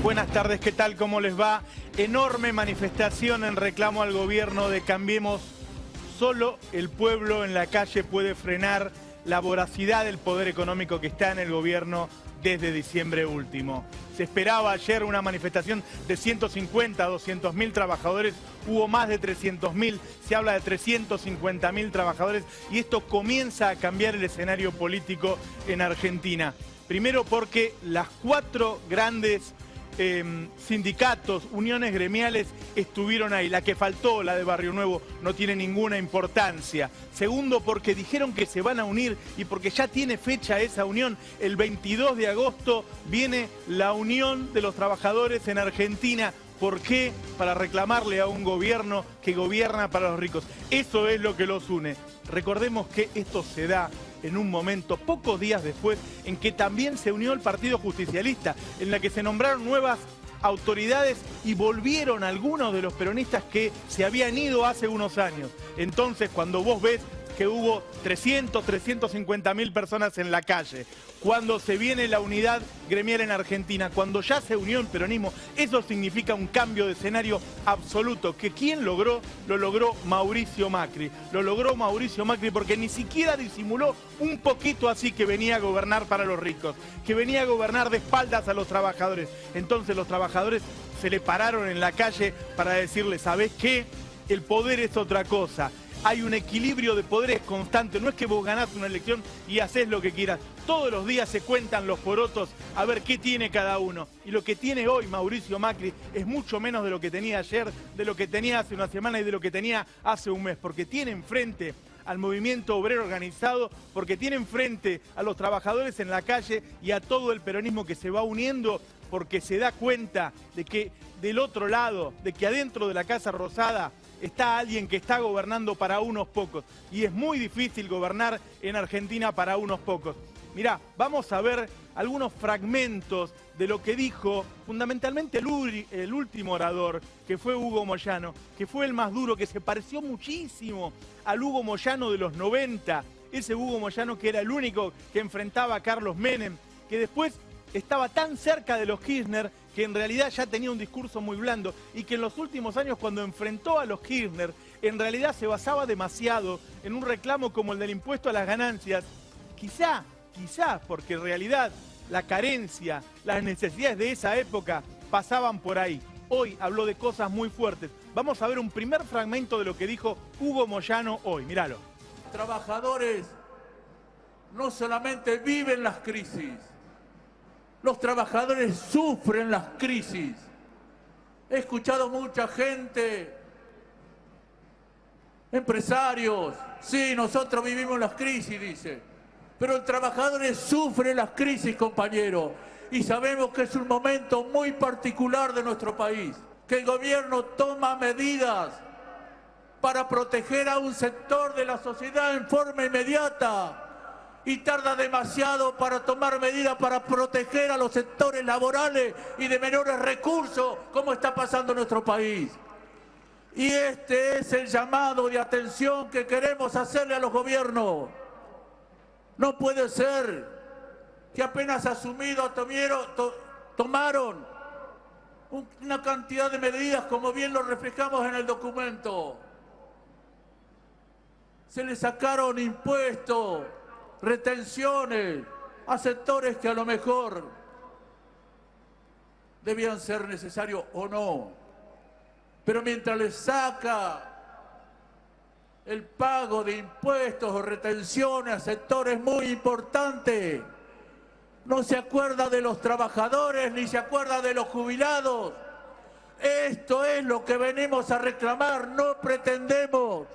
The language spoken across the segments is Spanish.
Buenas tardes, ¿qué tal? ¿Cómo les va? Enorme manifestación en reclamo al gobierno de Cambiemos. Solo el pueblo en la calle puede frenar la voracidad del poder económico que está en el gobierno desde diciembre último. Se esperaba ayer una manifestación de 150 a 200.000 trabajadores, hubo más de 300.000, se habla de 350.000 trabajadores y esto comienza a cambiar el escenario político en Argentina. Primero porque las 4 grandes sindicatos, uniones gremiales estuvieron ahí. La que faltó, la de Barrio Nuevo, no tiene ninguna importancia. Segundo, porque dijeron que se van a unir y porque ya tiene fecha esa unión. El 22 de agosto viene la unión de los trabajadores en Argentina. ¿Por qué? Para reclamarle a un gobierno que gobierna para los ricos. Eso es lo que los une. Recordemos que esto se da en un momento, pocos días después, en que también se unió el Partido Justicialista, en la que se nombraron nuevas autoridades y volvieron algunos de los peronistas que se habían ido hace unos años. Entonces, cuando vos ves que hubo 350.000 personas en la calle, cuando se viene la unidad gremial en Argentina, cuando ya se unió el peronismo, eso significa un cambio de escenario absoluto, que ¿quién logró? Lo logró Mauricio Macri. Lo logró Mauricio Macri porque ni siquiera disimuló un poquito así que venía a gobernar para los ricos, que venía a gobernar de espaldas a los trabajadores. Entonces los trabajadores se le pararon en la calle para decirle, ¿sabés qué? El poder es otra cosa. Hay un equilibrio de poderes constante, no es que vos ganás una elección y haces lo que quieras. Todos los días se cuentan los porotos a ver qué tiene cada uno. Y lo que tiene hoy Mauricio Macri es mucho menos de lo que tenía ayer, de lo que tenía hace una semana y de lo que tenía hace un mes. Porque tiene enfrente al movimiento obrero organizado, porque tiene enfrente a los trabajadores en la calle y a todo el peronismo que se va uniendo, porque se da cuenta de que del otro lado, de que adentro de la Casa Rosada, está alguien que está gobernando para unos pocos. Y es muy difícil gobernar en Argentina para unos pocos. Mirá, vamos a ver algunos fragmentos de lo que dijo fundamentalmente el último orador, que fue Hugo Moyano, que fue el más duro, que se pareció muchísimo al Hugo Moyano de los 90. Ese Hugo Moyano que era el único que enfrentaba a Carlos Menem, que después estaba tan cerca de los Kirchner que en realidad ya tenía un discurso muy blando y que en los últimos años cuando enfrentó a los Kirchner en realidad se basaba demasiado en un reclamo como el del impuesto a las ganancias, quizá porque en realidad la carencia, las necesidades de esa época pasaban por ahí. Hoy habló de cosas muy fuertes. Vamos a ver un primer fragmento de lo que dijo Hugo Moyano hoy, míralo. Trabajadores no solamente viven las crisis, los trabajadores sufren las crisis. He escuchado mucha gente, empresarios, sí, nosotros vivimos las crisis, dice, pero el trabajador sufre las crisis, compañero, y sabemos que es un momento muy particular de nuestro país, que el gobierno toma medidas para proteger a un sector de la sociedad en forma inmediata, y tarda demasiado para tomar medidas para proteger a los sectores laborales y de menores recursos, como está pasando en nuestro país. Y este es el llamado de atención que queremos hacerle a los gobiernos. No puede ser que apenas asumido tomaron una cantidad de medidas, como bien lo reflejamos en el documento. Se le sacaron impuestos, retenciones a sectores que a lo mejor debían ser necesarios o no. Pero mientras les saca el pago de impuestos o retenciones a sectores muy importantes, no se acuerda de los trabajadores ni se acuerda de los jubilados. Esto es lo que venimos a reclamar. No pretendemos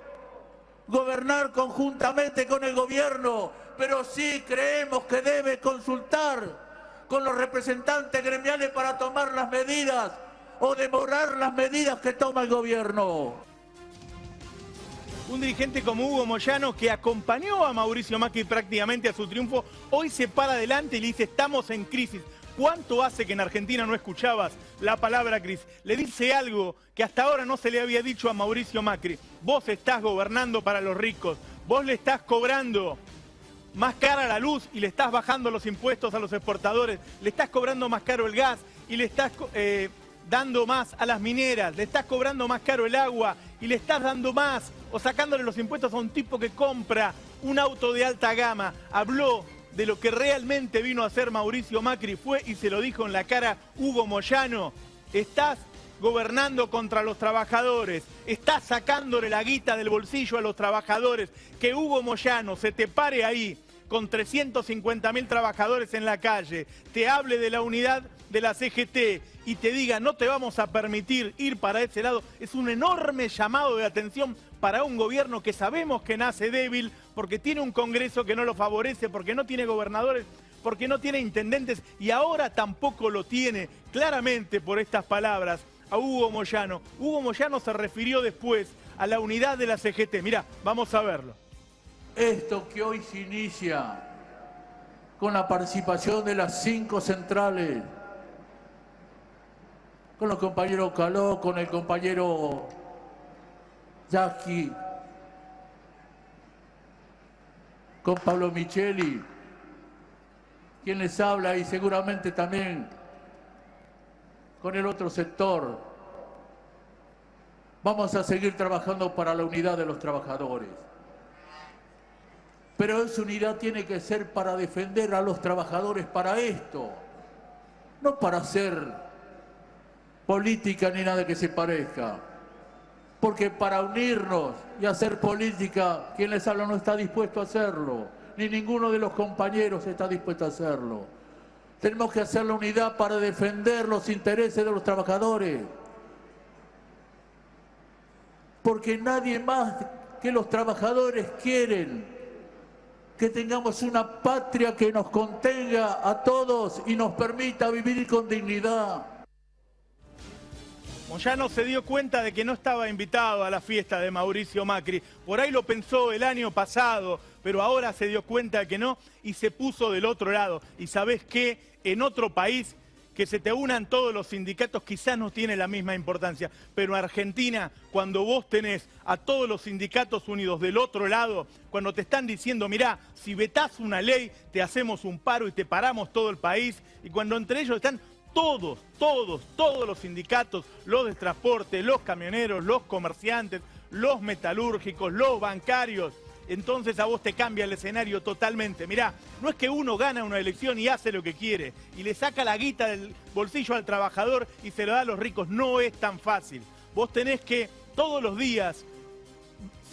gobernar conjuntamente con el gobierno, pero sí creemos que debe consultar con los representantes gremiales para tomar las medidas o demorar las medidas que toma el gobierno. Un dirigente como Hugo Moyano, que acompañó a Mauricio Macri prácticamente a su triunfo, hoy se para adelante y le dice, estamos en crisis. ¿Cuánto hace que en Argentina no escuchabas la palabra crisis? Le dice algo que hasta ahora no se le había dicho a Mauricio Macri. Vos estás gobernando para los ricos, vos le estás cobrando más cara la luz y le estás bajando los impuestos a los exportadores, le estás cobrando más caro el gas y le estás dando más a las mineras, le estás cobrando más caro el agua y le estás dando más o sacándole los impuestos a un tipo que compra un auto de alta gama. Habló de lo que realmente vino a hacer Mauricio Macri, fue y se lo dijo en la cara Hugo Moyano: estás gobernando contra los trabajadores, estás sacándole la guita del bolsillo a los trabajadores. Que Hugo Moyano se te pare ahí con 350.000 trabajadores en la calle, te hable de la unidad de la CGT y te diga no te vamos a permitir ir para ese lado, es un enorme llamado de atención para un gobierno que sabemos que nace débil, porque tiene un Congreso que no lo favorece, porque no tiene gobernadores, porque no tiene intendentes y ahora tampoco lo tiene, claramente por estas palabras, a Hugo Moyano. Hugo Moyano se refirió después a la unidad de la CGT. Mirá, vamos a verlo. Esto que hoy se inicia con la participación de las 5 centrales, con los compañeros Caló, con el compañero Yaqui, con Pablo Micheli, quien les habla, y seguramente también con el otro sector. Vamos a seguir trabajando para la unidad de los trabajadores. Pero esa unidad tiene que ser para defender a los trabajadores, para esto, no para hacer política ni nada que se parezca. Porque para unirnos y hacer política, quien les habla no está dispuesto a hacerlo, ni ninguno de los compañeros está dispuesto a hacerlo. Tenemos que hacer la unidad para defender los intereses de los trabajadores. Porque nadie más que los trabajadores quieren que tengamos una patria que nos contenga a todos y nos permita vivir con dignidad. Moyano se dio cuenta de que no estaba invitado a la fiesta de Mauricio Macri. Por ahí lo pensó el año pasado, pero ahora se dio cuenta de que no y se puso del otro lado. Y ¿sabés qué? En otro país, que se te unan todos los sindicatos quizás no tiene la misma importancia, pero en Argentina, cuando vos tenés a todos los sindicatos unidos del otro lado, cuando te están diciendo, mirá, si vetás una ley, te hacemos un paro y te paramos todo el país, y cuando entre ellos están todos los sindicatos, los de transporte, los camioneros, los comerciantes, los metalúrgicos, los bancarios, entonces a vos te cambia el escenario totalmente. Mirá, no es que uno gana una elección y hace lo que quiere y le saca la guita del bolsillo al trabajador y se lo da a los ricos. No es tan fácil. Vos tenés que todos los días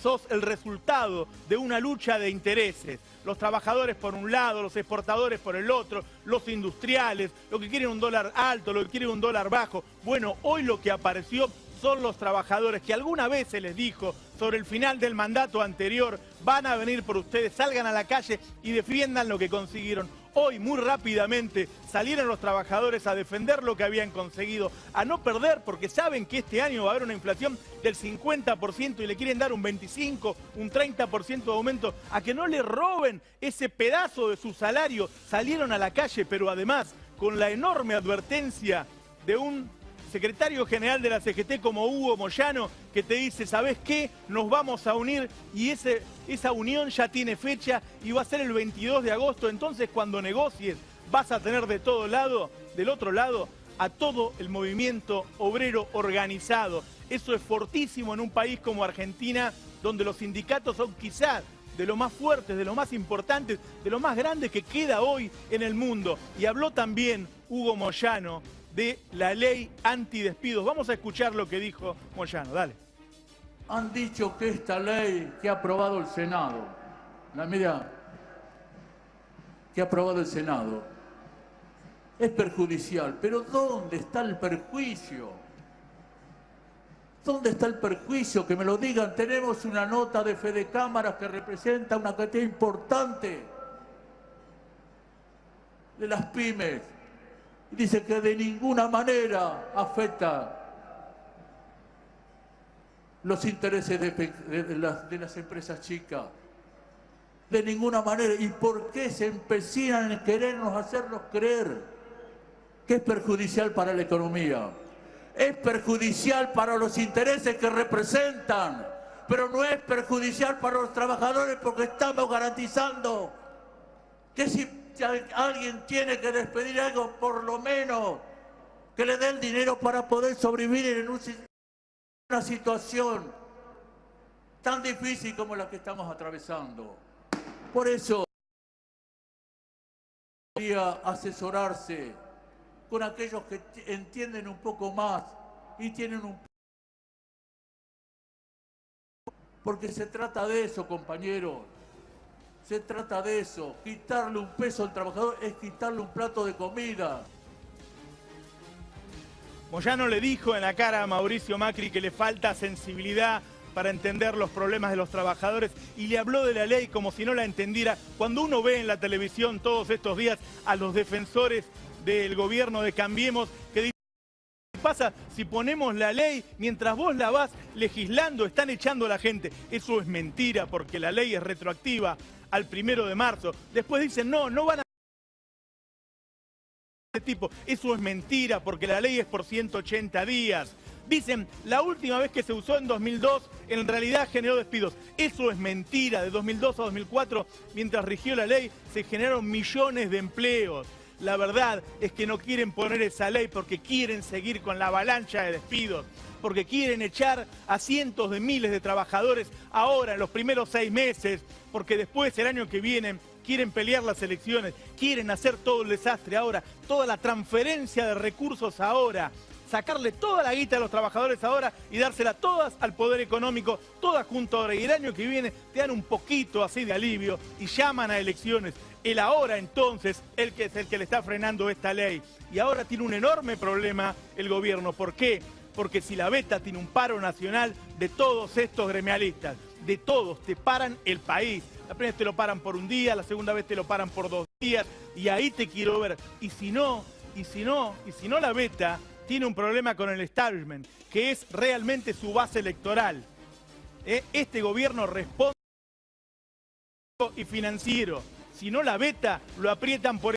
sos el resultado de una lucha de intereses. Los trabajadores por un lado, los exportadores por el otro, los industriales, los que quieren un dólar alto, los que quieren un dólar bajo. Bueno, hoy lo que apareció son los trabajadores que alguna vez se les dijo sobre el final del mandato anterior, van a venir por ustedes, salgan a la calle y defiendan lo que consiguieron. Hoy, muy rápidamente, salieron los trabajadores a defender lo que habían conseguido, a no perder, porque saben que este año va a haber una inflación del 50% y le quieren dar un 25%, un 30% de aumento, a que no le roben ese pedazo de su salario. Salieron a la calle, pero además con la enorme advertencia de un secretario general de la CGT como Hugo Moyano, que te dice, ¿sabés qué? Nos vamos a unir y esa unión ya tiene fecha y va a ser el 22 de agosto. Entonces, cuando negocies, vas a tener de todo lado, del otro lado, a todo el movimiento obrero organizado. Eso es fortísimo en un país como Argentina, donde los sindicatos son quizás de los más fuertes, de los más importantes, de los más grandes que queda hoy en el mundo. Y habló también Hugo Moyano de la ley antidespidos. Vamos a escuchar lo que dijo Moyano, dale. Han dicho que esta ley que ha aprobado el Senado, la medida que ha aprobado el Senado, es perjudicial. Pero ¿dónde está el perjuicio? ¿Dónde está el perjuicio? Que me lo digan. Tenemos una nota de Fede Cámaras que representa una cantidad importante de las pymes. Y dice que de ninguna manera afecta los intereses de las empresas chicas. De ninguna manera. ¿Y por qué se empecinan en querernos hacernos creer que es perjudicial para la economía? Es perjudicial para los intereses que representan, pero no es perjudicial para los trabajadores porque estamos garantizando que si alguien tiene que despedir algo, por lo menos que le dé el dinero para poder sobrevivir en una situación tan difícil como la que estamos atravesando. Por eso, debería asesorarse con aquellos que entienden un poco más y tienen un... Porque se trata de eso, compañeros. Se trata de eso. Quitarle un peso al trabajador es quitarle un plato de comida. Moyano le dijo en la cara a Mauricio Macri que le falta sensibilidad para entender los problemas de los trabajadores y le habló de la ley como si no la entendiera. Cuando uno ve en la televisión todos estos días a los defensores del gobierno de Cambiemos que dicen: ¿qué pasa si ponemos la ley mientras vos la vas legislando? Están echando a la gente. Eso es mentira porque la ley es retroactiva al 1 de marzo. Después dicen: no van a... tipo. Eso es mentira porque la ley es por 180 días. Dicen, la última vez que se usó en 2002, en realidad generó despidos. Eso es mentira. De 2002 a 2004, mientras rigió la ley, se generaron millones de empleos. La verdad es que no quieren poner esa ley porque quieren seguir con la avalancha de despidos, porque quieren echar a cientos de miles de trabajadores ahora, en los primeros 6 meses, porque después, el año que viene, quieren pelear las elecciones, quieren hacer todo el desastre ahora, toda la transferencia de recursos ahora, sacarle toda la guita a los trabajadores ahora y dársela todas al poder económico, todas junto ahora. Y el año que viene te dan un poquito así de alivio y llaman a elecciones. El ahora entonces, el que es el que le está frenando esta ley. Y ahora tiene un enorme problema el gobierno. ¿Por qué? Porque si la veta tiene un paro nacional de todos estos gremialistas, de todos, te paran el país. La primera vez te lo paran por un día, la segunda vez te lo paran por 2 días, y ahí te quiero ver. Y si no la veta tiene un problema con el establishment, que es realmente su base electoral. Este gobierno responde y financiero. Si no la veta, lo aprietan por...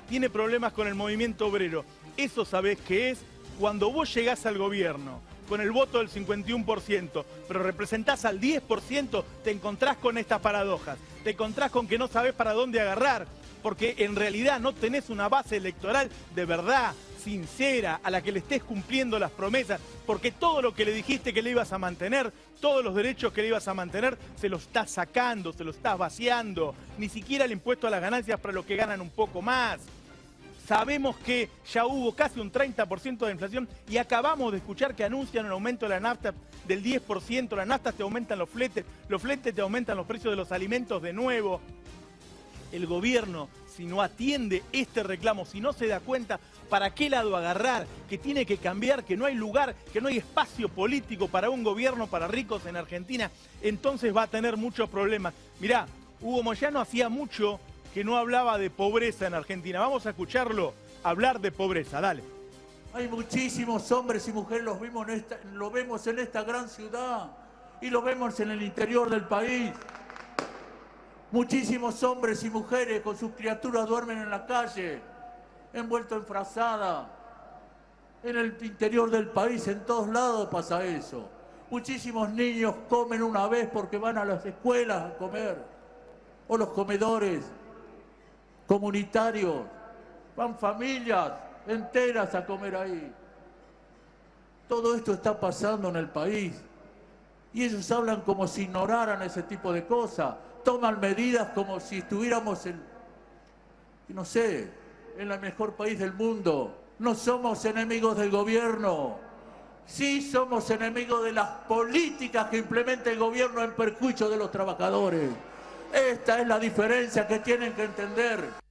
Tiene problemas con el movimiento obrero. Eso sabés qué es cuando vos llegás al gobierno con el voto del 51%, pero representás al 10%, te encontrás con estas paradojas. Te encontrás con que no sabés para dónde agarrar, porque en realidad no tenés una base electoral de verdad, sincera, a la que le estés cumpliendo las promesas, porque todo lo que le dijiste que le ibas a mantener, todos los derechos que le ibas a mantener, se los estás sacando, se los estás vaciando. Ni siquiera el impuesto a las ganancias para los que ganan un poco más. Sabemos que ya hubo casi un 30% de inflación y acabamos de escuchar que anuncian un aumento de la nafta del 10%. Las naftas te aumentan los fletes te aumentan los precios de los alimentos de nuevo. El gobierno, si no atiende este reclamo, si no se da cuenta para qué lado agarrar, que tiene que cambiar, que no hay lugar, que no hay espacio político para un gobierno para ricos en Argentina, entonces va a tener muchos problemas. Mirá, Hugo Moyano hacía mucho que no hablaba de pobreza en Argentina. Vamos a escucharlo hablar de pobreza, dale. Hay muchísimos hombres y mujeres, lo vemos en esta gran ciudad y lo vemos en el interior del país. Muchísimos hombres y mujeres con sus criaturas duermen en la calle, envueltos en frazada. En el interior del país, en todos lados pasa eso. Muchísimos niños comen una vez porque van a las escuelas a comer, o los comedores comunitarios. Van familias enteras a comer ahí. Todo esto está pasando en el país y ellos hablan como si ignoraran ese tipo de cosas. Toman medidas como si estuviéramos en el mejor país del mundo. No somos enemigos del gobierno. Sí somos enemigos de las políticas que implementa el gobierno en perjuicio de los trabajadores. Esta es la diferencia que tienen que entender.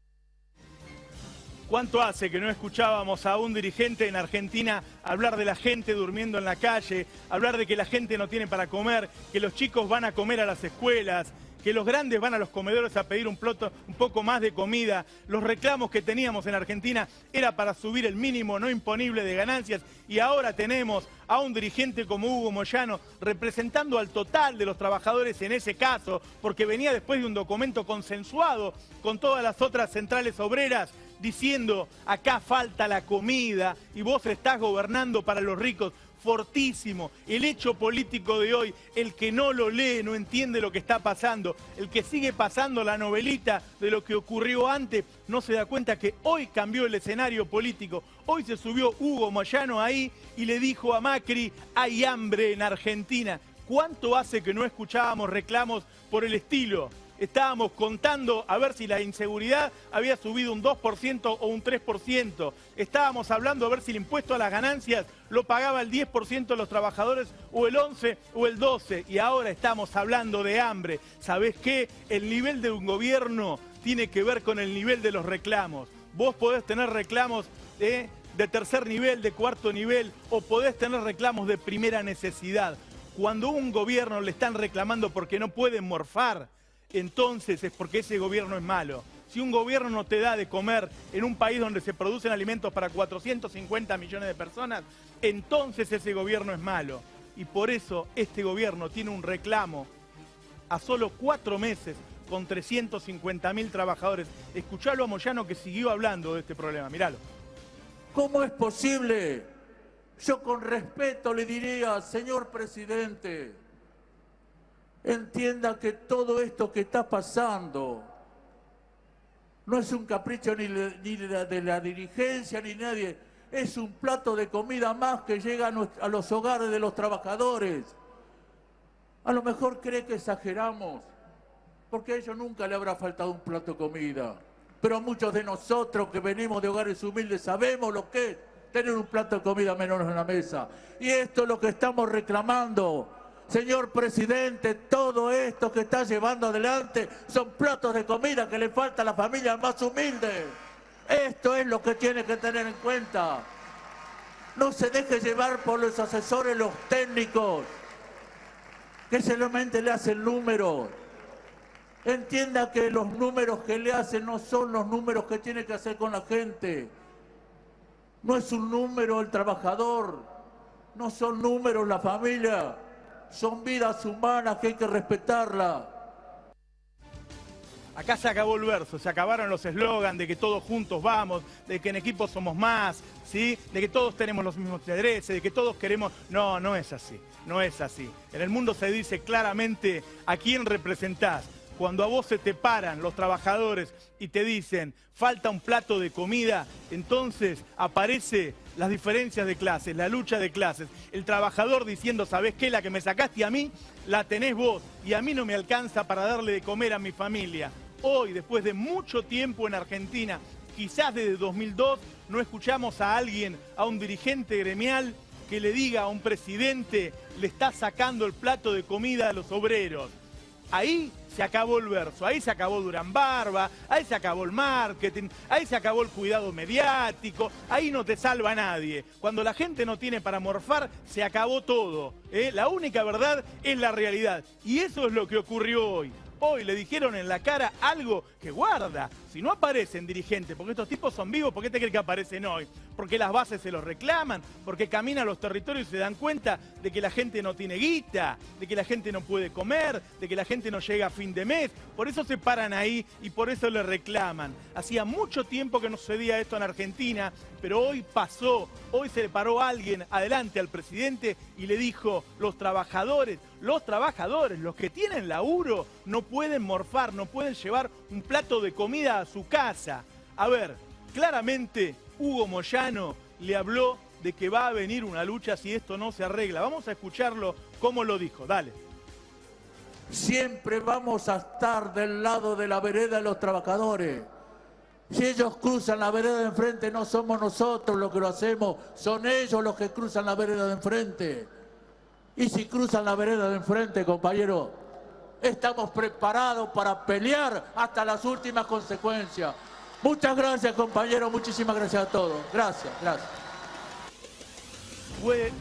¿Cuánto hace que no escuchábamos a un dirigente en Argentina hablar de la gente durmiendo en la calle, hablar de que la gente no tiene para comer, que los chicos van a comer a las escuelas, que los grandes van a los comedores a pedir un poco más de comida? Los reclamos que teníamos en Argentina era para subir el mínimo no imponible de ganancias y ahora tenemos a un dirigente como Hugo Moyano representando al total de los trabajadores en ese caso, porque venía después de un documento consensuado con todas las otras centrales obreras, diciendo acá falta la comida y vos estás gobernando para los ricos. fortísimo. El hecho político de hoy, el que no lo lee, no entiende lo que está pasando, el que sigue pasando la novelita de lo que ocurrió antes, no se da cuenta que hoy cambió el escenario político. Hoy se subió Hugo Moyano ahí y le dijo a Macri, hay hambre en Argentina. ¿Cuánto hace que no escuchábamos reclamos por el estilo? Estábamos contando a ver si la inseguridad había subido un 2% o un 3%. Estábamos hablando a ver si el impuesto a las ganancias lo pagaba el 10% de los trabajadores o el 11% o el 12%. Y ahora estamos hablando de hambre. ¿Sabés qué? El nivel de un gobierno tiene que ver con el nivel de los reclamos. Vos podés tener reclamos de tercer nivel, de cuarto nivel, o podés tener reclamos de primera necesidad. Cuando a un gobierno le están reclamando porque no pueden morfar, entonces es porque ese gobierno es malo. Si un gobierno no te da de comer en un país donde se producen alimentos para 450 millones de personas, entonces ese gobierno es malo. Y por eso este gobierno tiene un reclamo a solo 4 meses con 350.000 trabajadores. Escuchalo a Moyano que siguió hablando de este problema, míralo. ¿Cómo es posible? Yo con respeto le diría, señor presidente, entienda que todo esto que está pasando no es un capricho ni de la dirigencia ni nadie, es un plato de comida más que llega a los hogares de los trabajadores. A lo mejor cree que exageramos, porque a ellos nunca le habrá faltado un plato de comida, pero muchos de nosotros que venimos de hogares humildes sabemos lo que es tener un plato de comida menos en la mesa. Y esto es lo que estamos reclamando. Señor presidente, todo esto que está llevando adelante son platos de comida que le falta a las familias más humildes. Esto es lo que tiene que tener en cuenta. No se deje llevar por los asesores, los técnicos, que solamente le hacen números. Entienda que los números que le hacen no son los números que tiene que hacer con la gente. No es un número el trabajador, no son números la familia. Son vidas humanas que hay que respetarlas. Acá se acabó el verso, se acabaron los eslogans de que todos juntos vamos, de que en equipo somos más, ¿sí? De que todos tenemos los mismos intereses, de que todos queremos... No, no es así, no es así. En el mundo se dice claramente a quién representás. Cuando a vos se te paran los trabajadores y te dicen falta un plato de comida, entonces aparece las diferencias de clases, la lucha de clases. El trabajador diciendo, ¿sabés qué? La que me sacaste a mí, la tenés vos y a mí no me alcanza para darle de comer a mi familia. Hoy, después de mucho tiempo en Argentina, quizás desde 2002, no escuchamos a alguien, a un dirigente gremial, que le diga a un presidente, le está sacando el plato de comida a los obreros. Ahí se acabó el verso, ahí se acabó Durán Barba, ahí se acabó el marketing, ahí se acabó el cuidado mediático, ahí no te salva nadie. Cuando la gente no tiene para morfar, se acabó todo. La única verdad es la realidad. Y eso es lo que ocurrió hoy. Hoy le dijeron en la cara algo que guarda. Si no aparecen dirigentes, porque estos tipos son vivos, ¿por qué te crees que aparecen hoy? Porque las bases se los reclaman, porque caminan los territorios y se dan cuenta de que la gente no tiene guita, de que la gente no puede comer, de que la gente no llega a fin de mes. Por eso se paran ahí y por eso le reclaman. Hacía mucho tiempo que no sucedía esto en Argentina, pero hoy pasó. Hoy se le paró alguien adelante al presidente y le dijo, los trabajadores, los que tienen laburo, no pueden morfar, no pueden llevar un plato de comida a su casa. A ver, claramente Hugo Moyano le habló de que va a venir una lucha si esto no se arregla. Vamos a escucharlo cómo lo dijo, dale. Siempre vamos a estar del lado de la vereda de los trabajadores. Si ellos cruzan la vereda de enfrente, no somos nosotros los que lo hacemos, son ellos los que cruzan la vereda de enfrente. Y si cruzan la vereda de enfrente, compañero, estamos preparados para pelear hasta las últimas consecuencias. Muchas gracias, compañero, muchísimas gracias a todos. Gracias, gracias.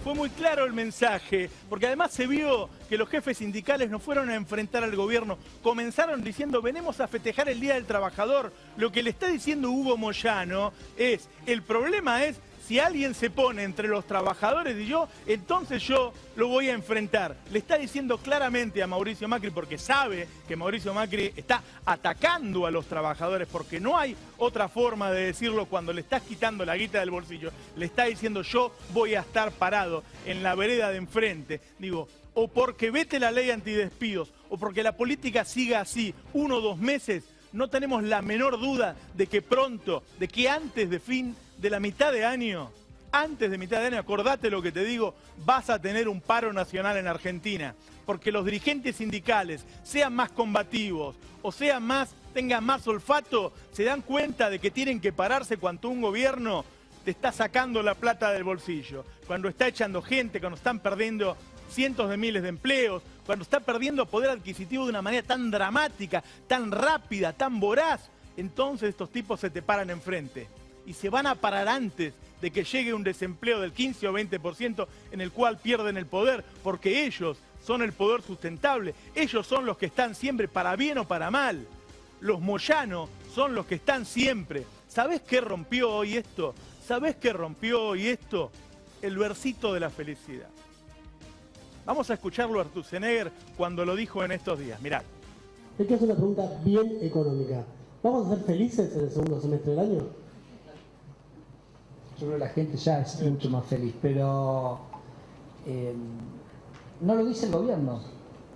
Fue muy claro el mensaje, porque además se vio que los jefes sindicales no fueron a enfrentar al gobierno. Comenzaron diciendo, venimos a festejar el Día del Trabajador. Lo que le está diciendo Hugo Moyano es, el problema es Si alguien se pone entre los trabajadores y yo, entonces yo lo voy a enfrentar. Le está diciendo claramente a Mauricio Macri, porque sabe que Mauricio Macri está atacando a los trabajadores, porque no hay otra forma de decirlo cuando le estás quitando la guita del bolsillo. Le está diciendo: yo voy a estar parado en la vereda de enfrente. Digo, o porque vete la ley antidespidos, o porque la política siga así 1 o 2 meses, no tenemos la menor duda de que pronto, de que antes de la mitad de año, acordate lo que te digo, vas a tener un paro nacional en Argentina, porque los dirigentes sindicales, sean más combativos o tengan más olfato, se dan cuenta de que tienen que pararse cuando un gobierno te está sacando la plata del bolsillo, cuando está echando gente, cuando están perdiendo cientos de miles de empleos, cuando está perdiendo poder adquisitivo de una manera tan dramática, tan rápida, tan voraz. Entonces estos tipos se te paran enfrente y se van a parar antes de que llegue un desempleo del 15 o 20% en el cual pierden el poder, porque ellos son el poder sustentable, ellos son los que están siempre, para bien o para mal. Los Moyano son los que están siempre. ¿Sabés qué rompió hoy esto? ¿Sabés qué rompió hoy esto? El versito de la felicidad. Vamos a escucharlo a Sturzenegger cuando lo dijo en estos días. Mirad. Hay que hacer una pregunta bien económica. ¿Vamos a ser felices en el segundo semestre del año? Yo creo que la gente ya es mucho más feliz, pero no lo dice el gobierno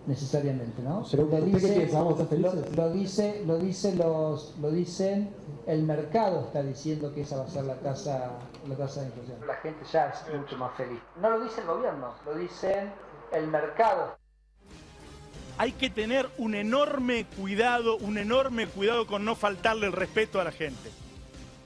necesariamente, ¿no? Pero ¿usted qué piensa? ¿Vamos a ser felices? Lo dicen, el mercado está diciendo que esa va a ser la tasa de inflación. La gente ya es mucho más feliz. No lo dice el gobierno, lo dicen el mercado. Hay que tener un enorme cuidado con no faltarle el respeto a la gente.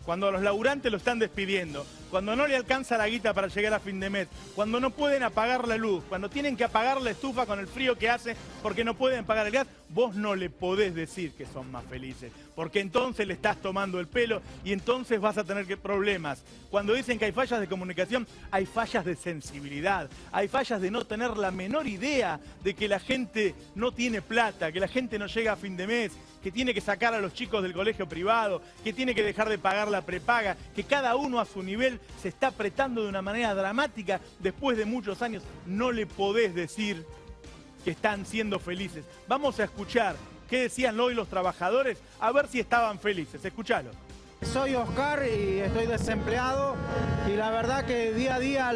Cuando a los laburantes lo están despidiendo, cuando no le alcanza la guita para llegar a fin de mes, cuando no pueden apagar la luz, cuando tienen que apagar la estufa con el frío que hace porque no pueden pagar el gas, vos no le podés decir que son más felices, porque entonces le estás tomando el pelo y entonces vas a tener problemas. Cuando dicen que hay fallas de comunicación, hay fallas de sensibilidad, hay fallas de no tener la menor idea de que la gente no tiene plata, que la gente no llega a fin de mes, que tiene que sacar a los chicos del colegio privado, que tiene que dejar de pagar la prepaga, que cada uno a su nivel se está apretando de una manera dramática después de muchos años. No le podés decir que están siendo felices. Vamos a escuchar qué decían hoy los trabajadores, a ver si estaban felices. Escuchalo. Soy Oscar y estoy desempleado y la verdad que día a día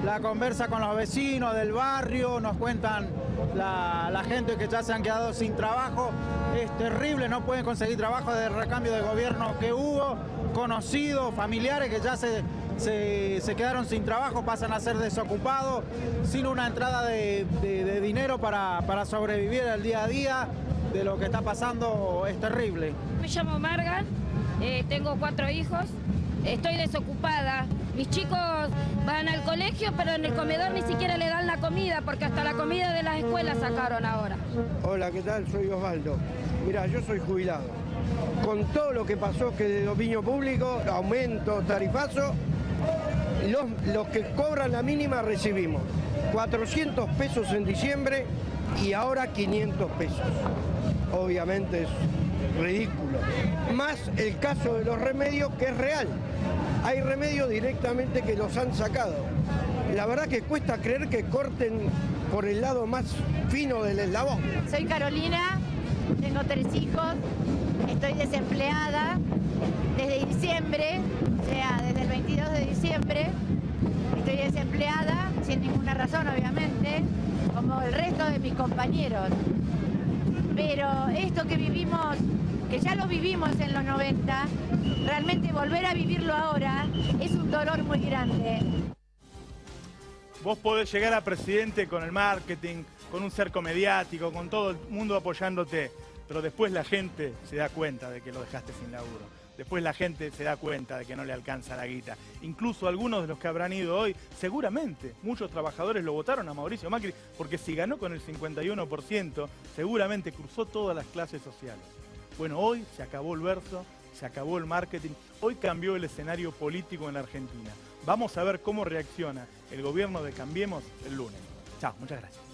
la conversa con los vecinos del barrio, nos cuentan la gente que ya se han quedado sin trabajo, es terrible, no pueden conseguir trabajo desde el recambio de gobierno que hubo, conocidos, familiares que ya se quedaron sin trabajo, pasan a ser desocupados, sin una entrada de dinero para sobrevivir al día a día de lo que está pasando, es terrible. Me llamo Margan. Tengo 4 hijos, estoy desocupada. Mis chicos van al colegio, pero en el comedor ni siquiera le dan la comida, porque hasta la comida de las escuelas sacaron ahora. Hola, ¿qué tal? Soy Osvaldo. Mira, yo soy jubilado. Con todo lo que pasó que de dominio público, aumento, tarifazo, los que cobran la mínima recibimos 400 pesos en diciembre y ahora 500 pesos. Obviamente es ridículo. Más el caso de los remedios, que es real. Hay remedios directamente que los han sacado. La verdad que cuesta creer que corten por el lado más fino del eslabón. Soy Carolina, tengo 3 hijos, estoy desempleada desde diciembre, o sea, desde el 22 de diciembre. Estoy desempleada, sin ninguna razón, obviamente, como el resto de mis compañeros. Pero esto que vivimos, que ya lo vivimos en los 90, realmente volver a vivirlo ahora es un dolor muy grande. Vos podés llegar a presidente con el marketing, con un cerco mediático, con todo el mundo apoyándote, pero después la gente se da cuenta de que lo dejaste sin laburo. Después la gente se da cuenta de que no le alcanza la guita. Incluso algunos de los que habrán ido hoy, seguramente muchos trabajadores lo votaron a Mauricio Macri, porque si ganó con el 51%, seguramente cruzó todas las clases sociales. Bueno, hoy se acabó el verso, se acabó el marketing, hoy cambió el escenario político en la Argentina. Vamos a ver cómo reacciona el gobierno de Cambiemos el lunes. Chao, muchas gracias.